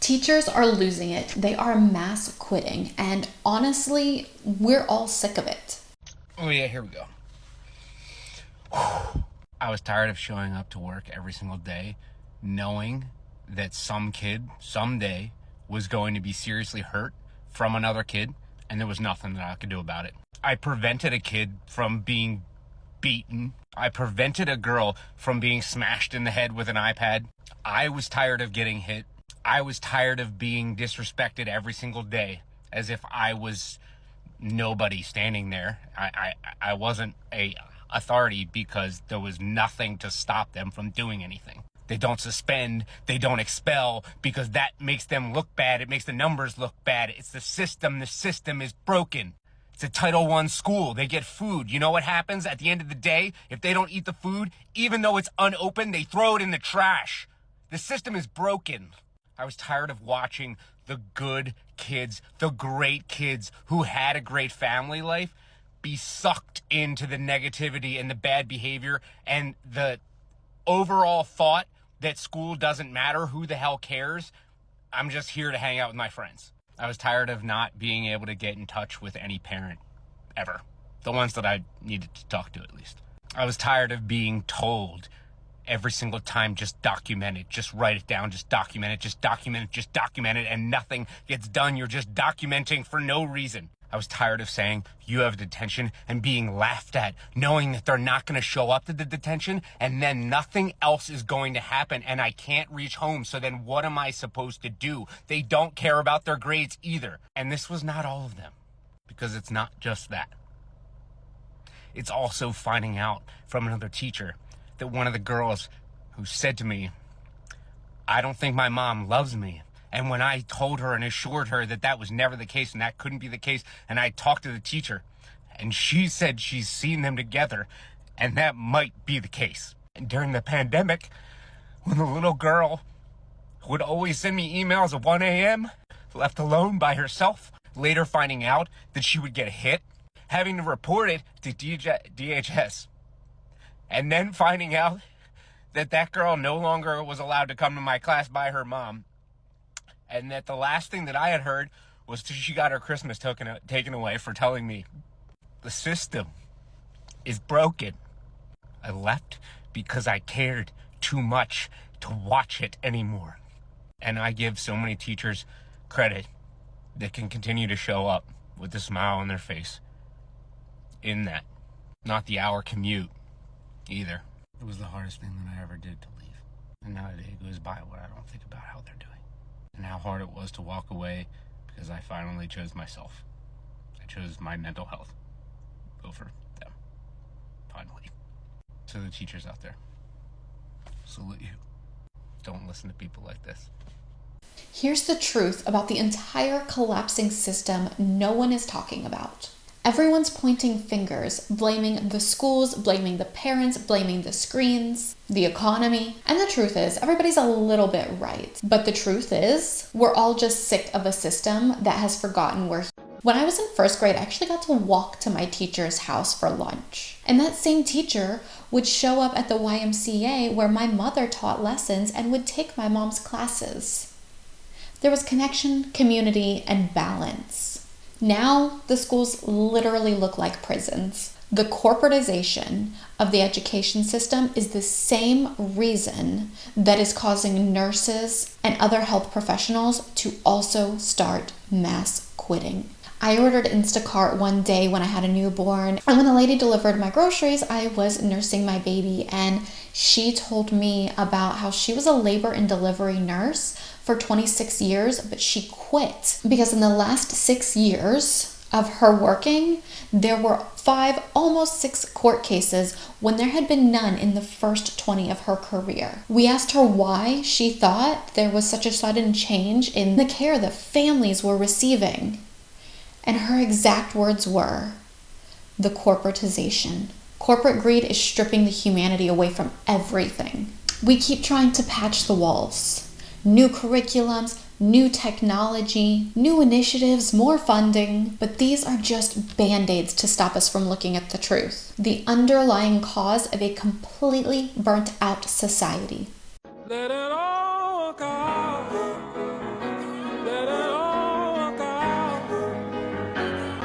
Teachers are losing it. They are mass quitting. And honestly, we're all sick of it. Oh yeah, here we go. I was tired of showing up to work every single day, knowing that some kid someday was going to be seriously hurt from another kid, and there was nothing that I could do about it. I prevented a kid from being beaten. I prevented a girl from being smashed in the head with an iPad. I was tired of getting hit. I was tired of being disrespected every single day as if I was nobody standing there. I wasn't a authority because there was nothing to stop them from doing anything. They don't suspend, they don't expel, because that makes them look bad. It makes the numbers look bad. It's the system. The system is broken. It's a Title I school. They get food. You know what happens at the end of the day? If they don't eat the food, even though it's unopened, they throw it in the trash. The system is broken. I was tired of watching the good kids, the great kids who had a great family life, be sucked into the negativity and the bad behavior and the overall thought that school doesn't matter. Who the hell cares? I'm just here to hang out with my friends. I was tired of not being able to get in touch with any parent ever. The ones that I needed to talk to, at least. I was tired of being told every single time, just document it, just write it down, just document it, just document it, just document it, and nothing gets done. You're just documenting for no reason. I was tired of saying you have detention and being laughed at, knowing that they're not going to show up to the detention and then nothing else is going to happen and I can't reach home. So then what am I supposed to do? They don't care about their grades either. And this was not all of them, because it's not just that. It's also finding out from another teacher that one of the girls who said to me, I don't think my mom loves me. And when I told her and assured her that that was never the case and that couldn't be the case, and I talked to the teacher and she said she's seen them together and that might be the case. And during the pandemic, when the little girl would always send me emails at 1 a.m., left alone by herself, later finding out that she would get hit, having to report it to DHS, and then finding out that that girl no longer was allowed to come to my class by her mom, and that the last thing that I had heard was she got her Christmas taken away for telling me the system is broken. I left because I cared too much to watch it anymore. And I give so many teachers credit that can continue to show up with a smile on their face in that. Not the hour commute either. It was the hardest thing that I ever did to leave. And now a day goes by where I don't think about how they're doing. And how hard it was to walk away because I finally chose myself. I chose my mental health over them. Finally. To the teachers out there, salute you. Don't listen to people like this. Here's the truth about the entire collapsing system no one is talking about. Everyone's pointing fingers, blaming the schools, blaming the parents, blaming the screens, the economy. And the truth is, everybody's a little bit right. But the truth is, we're all just sick of a system that has forgotten we're here. When I was in first grade, I actually got to walk to my teacher's house for lunch. And that same teacher would show up at the YMCA where my mother taught lessons and would take my mom's classes. There was connection, community, and balance. Now, the schools literally look like prisons. The corporatization of the education system is the same reason that is causing nurses and other health professionals to also start mass quitting. I ordered Instacart one day when I had a newborn, and when the lady delivered my groceries, I was nursing my baby, and she told me about how she was a labor and delivery nurse for 26 years, but she quit because in the last 6 years of her working, there were 5, almost 6 court cases when there had been none in the first 20 of her career. We asked her why she thought there was such a sudden change in the care that families were receiving. And her exact words were, the corporatization. Corporate greed is stripping the humanity away from everything. We keep trying to patch the walls. New curriculums, new technology, new initiatives, more funding, but these are just band-aids to stop us from looking at the truth. The underlying cause of a completely burnt out society. Let it all go.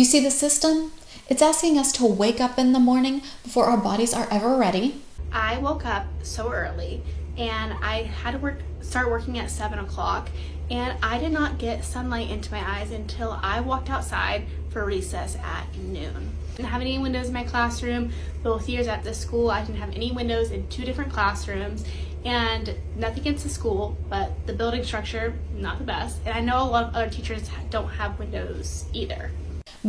You see the system? It's asking us to wake up in the morning before our bodies are ever ready. I woke up so early and I had to start working at 7 o'clock, and I did not get sunlight into my eyes until I walked outside for recess at noon. I didn't have any windows in my classroom. Both years at this school, I didn't have any windows in 2 different classrooms, and nothing against the school, but the building structure, not the best. And I know a lot of other teachers don't have windows either.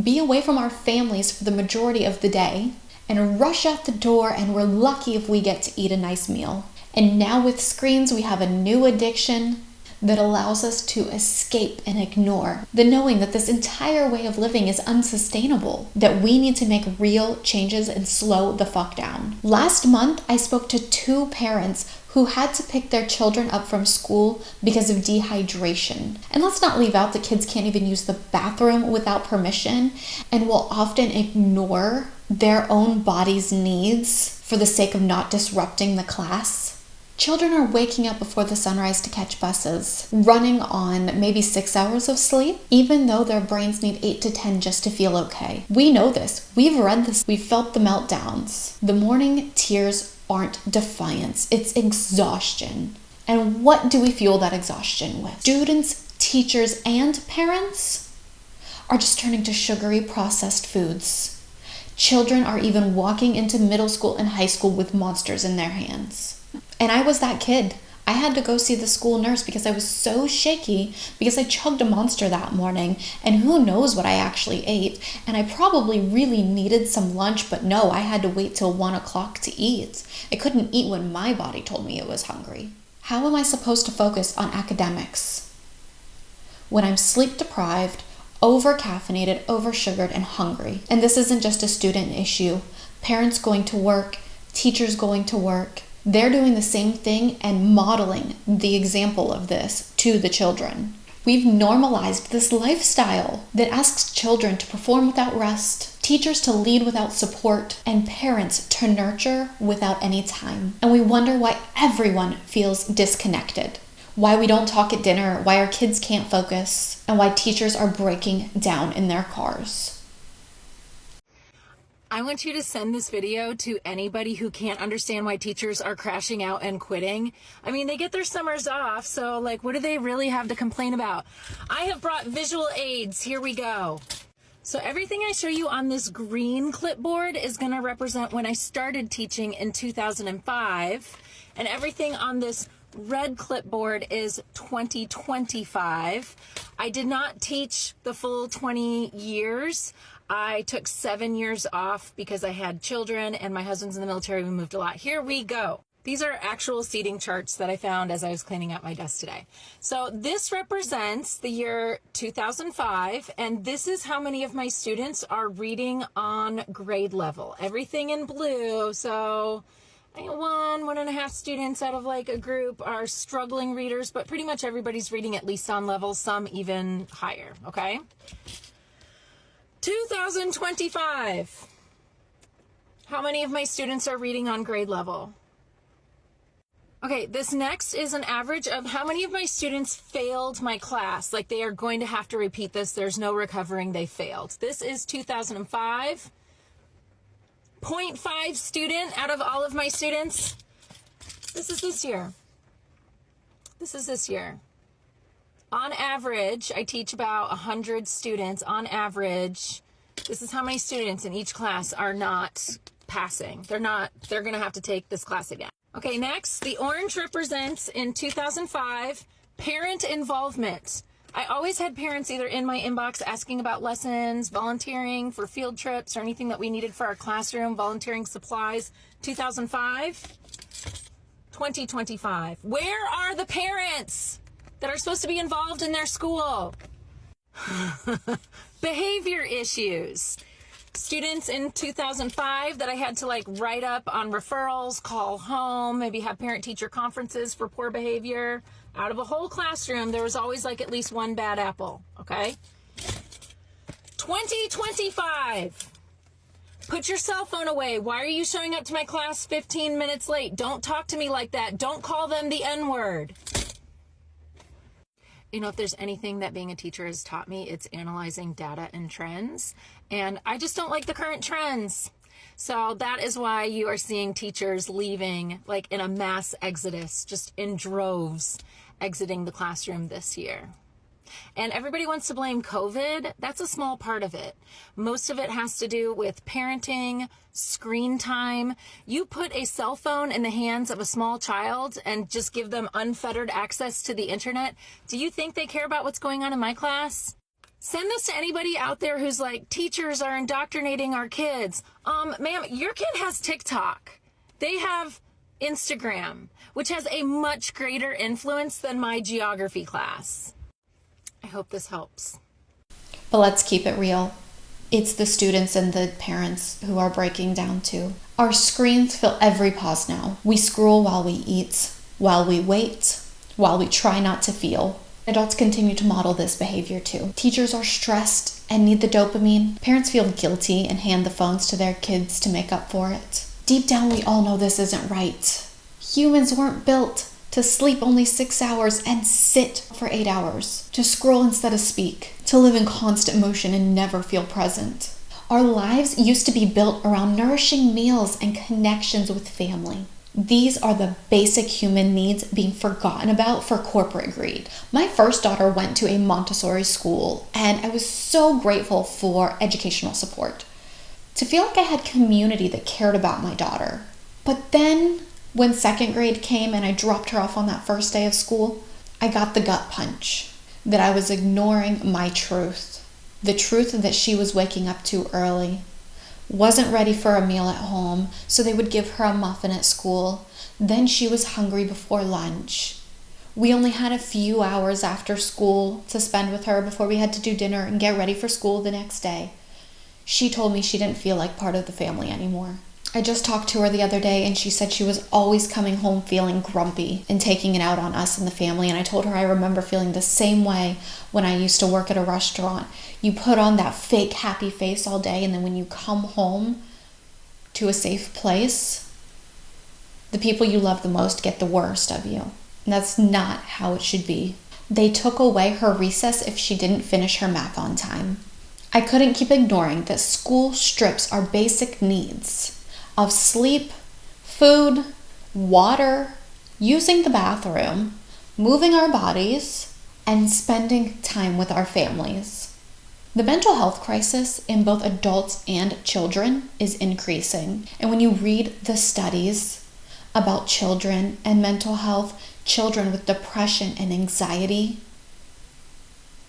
Be away from our families for the majority of the day and rush out the door, and we're lucky if we get to eat a nice meal. And now with screens, we have a new addiction that allows us to escape and ignore the knowing that this entire way of living is unsustainable, that we need to make real changes and slow the fuck down. Last month, I spoke to 2 parents who had to pick their children up from school because of dehydration. And let's not leave out the kids can't even use the bathroom without permission and will often ignore their own body's needs for the sake of not disrupting the class. Children are waking up before the sunrise to catch buses, running on maybe 6 hours of sleep, even though their brains need 8 to 10 just to feel okay. We know this. We've read this. We've felt the meltdowns. The morning tears aren't defiance. It's exhaustion. And what do we fuel that exhaustion with? Students, teachers, and parents are just turning to sugary processed foods. Children are even walking into middle school and high school with monsters in their hands. And I was that kid. I had to go see the school nurse because I was so shaky because I chugged a Monster that morning, and who knows what I actually ate. And I probably really needed some lunch, but no, I had to wait till 1 o'clock to eat. I couldn't eat when my body told me it was hungry. How am I supposed to focus on academics when I'm sleep deprived, over-caffeinated, over-sugared, and hungry? And this isn't just a student issue. Parents going to work, teachers going to work, they're doing the same thing and modeling the example of this to the children. We've normalized this lifestyle that asks children to perform without rest, teachers to lead without support, and parents to nurture without any time. And we wonder why everyone feels disconnected, why we don't talk at dinner, why our kids can't focus, and why teachers are breaking down in their cars. I want you to send this video to anybody who can't understand why teachers are crashing out and quitting. I mean, they get their summers off, so like, what do they really have to complain about? I have brought visual aids. Here we go. So everything I show you on this green clipboard is going to represent when I started teaching in 2005, and everything on this red clipboard is 2025. I did not teach the full 20 years. I took 7 years off because I had children and my husband's in the military. We moved a lot. Here we go. These are actual seating charts that I found as I was cleaning out my desk today. So this represents the year 2005, and this is how many of my students are reading on grade level. Everything in blue. So 1.5 students out of like a group are struggling readers, but pretty much everybody's reading at least on level, some even higher, okay? 2025. How many of my students are reading on grade level? Okay, this next is an average of how many of my students failed my class. Like they are going to have to repeat this. There's no recovering. They failed. This is 2005. 0.5 student out of all of my students. This is this year. This is this year. On average, I teach about 100 students. On average, this is how many students in each class are not passing. They're going to have to take this class again. Okay, next, the orange represents in 2005, parent involvement. I always had parents either in my inbox asking about lessons, volunteering for field trips, or anything that we needed for our classroom, volunteering supplies. 2005, 2025. Where are the parents that are supposed to be involved in their school? Behavior issues. Students in 2005 that I had to like write up on referrals, call home, maybe have parent-teacher conferences for poor behavior. Out of a whole classroom, there was always like at least one bad apple, okay? 2025. Put your cell phone away. Why are you showing up to my class 15 minutes late? Don't talk to me like that. Don't call them the N-word. if there's anything that being a teacher has taught me, it's analyzing data and trends. And I just don't like the current trends. So that is why you are seeing teachers leaving like in a mass exodus, just in droves, exiting the classroom this year. And everybody wants to blame COVID. That's a small part of it. Most of it has to do with parenting, screen time. You put a cell phone in the hands of a small child and just give them unfettered access to the internet. Do you think they care about what's going on in my class? Send this to anybody out there who's like, teachers are indoctrinating our kids. Ma'am, your kid has TikTok. They have Instagram, which has a much greater influence than my geography class. I hope this helps. But let's keep it real. It's the students and the parents who are breaking down too. Our screens fill every pause now. We scroll while we eat, while we wait, while we try not to feel. Adults continue to model this behavior too. Teachers are stressed and need the dopamine. Parents feel guilty and hand the phones to their kids to make up for it. Deep down, we all know this isn't right. Humans weren't built to sleep only 6 hours and sit for 8 hours, to scroll instead of speak, to live in constant motion and never feel present. Our lives used to be built around nourishing meals and connections with family. These are the basic human needs being forgotten about for corporate greed. My first daughter went to a Montessori school, and I was so grateful for educational support, to feel like I had community that cared about my daughter. But then, when second grade came and I dropped her off on that first day of school, I got the gut punch that I was ignoring my truth. The truth that she was waking up too early, wasn't ready for a meal at home, so they would give her a muffin at school. Then she was hungry before lunch. We only had a few hours after school to spend with her before we had to do dinner and get ready for school the next day. She told me she didn't feel like part of the family anymore. I just talked to her the other day and she said she was always coming home feeling grumpy and taking it out on us and the family. And I told her I remember feeling the same way when I used to work at a restaurant. You put on that fake happy face all day, and then when you come home to a safe place, the people you love the most get the worst of you. And that's not how it should be. They took away her recess if she didn't finish her math on time. I couldn't keep ignoring that school strips our basic needs of sleep, food, water, using the bathroom, moving our bodies, and spending time with our families. The mental health crisis in both adults and children is increasing. And when you read the studies about children and mental health, children with depression and anxiety,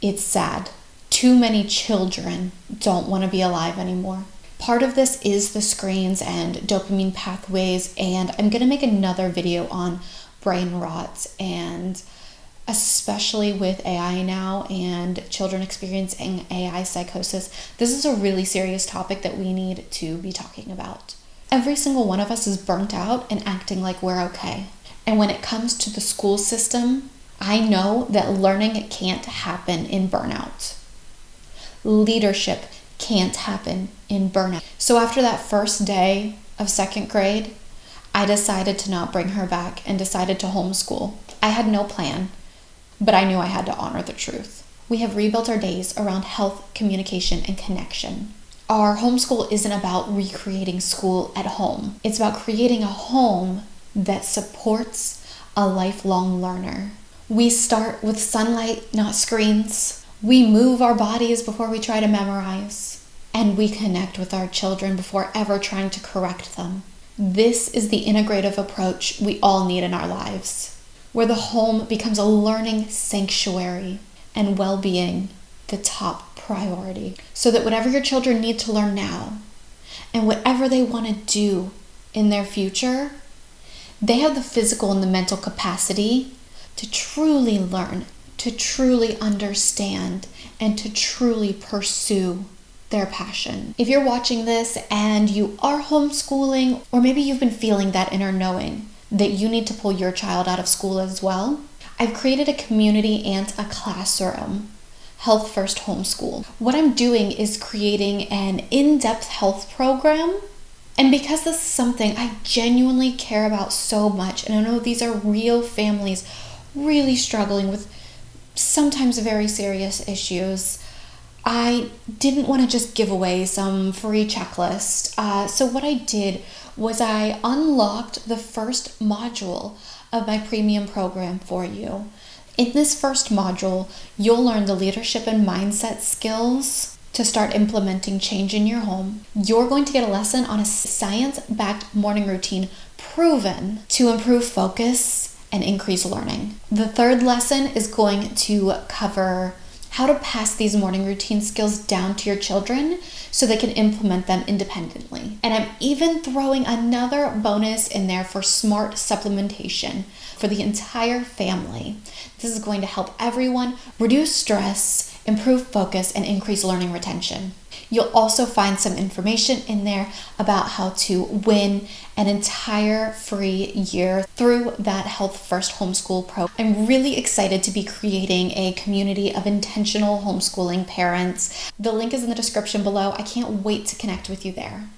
it's sad. Too many children don't want to be alive anymore. Part of this is the screens and dopamine pathways, and I'm going to make another video on brain rot, and especially with AI now and children experiencing AI psychosis, this is a really serious topic that we need to be talking about. Every single one of us is burnt out and acting like we're okay. And when it comes to the school system, I know that learning can't happen in burnout. Leadership can't happen in burnout. So after that first day of second grade, I decided to not bring her back and decided to homeschool. I had no plan, but I knew I had to honor the truth. We have rebuilt our days around health, communication, and connection. Our homeschool isn't about recreating school at home. It's about creating a home that supports a lifelong learner. We start with sunlight, not screens. We move our bodies before we try to memorize. And we connect with our children before ever trying to correct them. This is the integrative approach we all need in our lives, where the home becomes a learning sanctuary and well-being the top priority, so that whatever your children need to learn now and whatever they want to do in their future, they have the physical and the mental capacity to truly learn, to truly understand, and to truly pursue their passion. If you're watching this and you are homeschooling, or maybe you've been feeling that inner knowing that you need to pull your child out of school as well, I've created a community and a classroom, Health First Homeschool. What I'm doing is creating an in-depth health program. And because this is something I genuinely care about so much, and I know these are real families really struggling with sometimes very serious issues, I didn't want to just give away some free checklist. So what I did was I unlocked the first module of my premium program for you. In this first module, you'll learn the leadership and mindset skills to start implementing change in your home. You're going to get a lesson on a science-backed morning routine proven to improve focus and increase learning. The third lesson is going to cover how to pass these morning routine skills down to your children so they can implement them independently. And I'm even throwing another bonus in there for smart supplementation for the entire family. This is going to help everyone reduce stress, improve focus, and increase learning retention. You'll also find some information in there about how to win an entire free year through that Health First Homeschool program. I'm really excited to be creating a community of intentional homeschooling parents. The link is in the description below. I can't wait to connect with you there.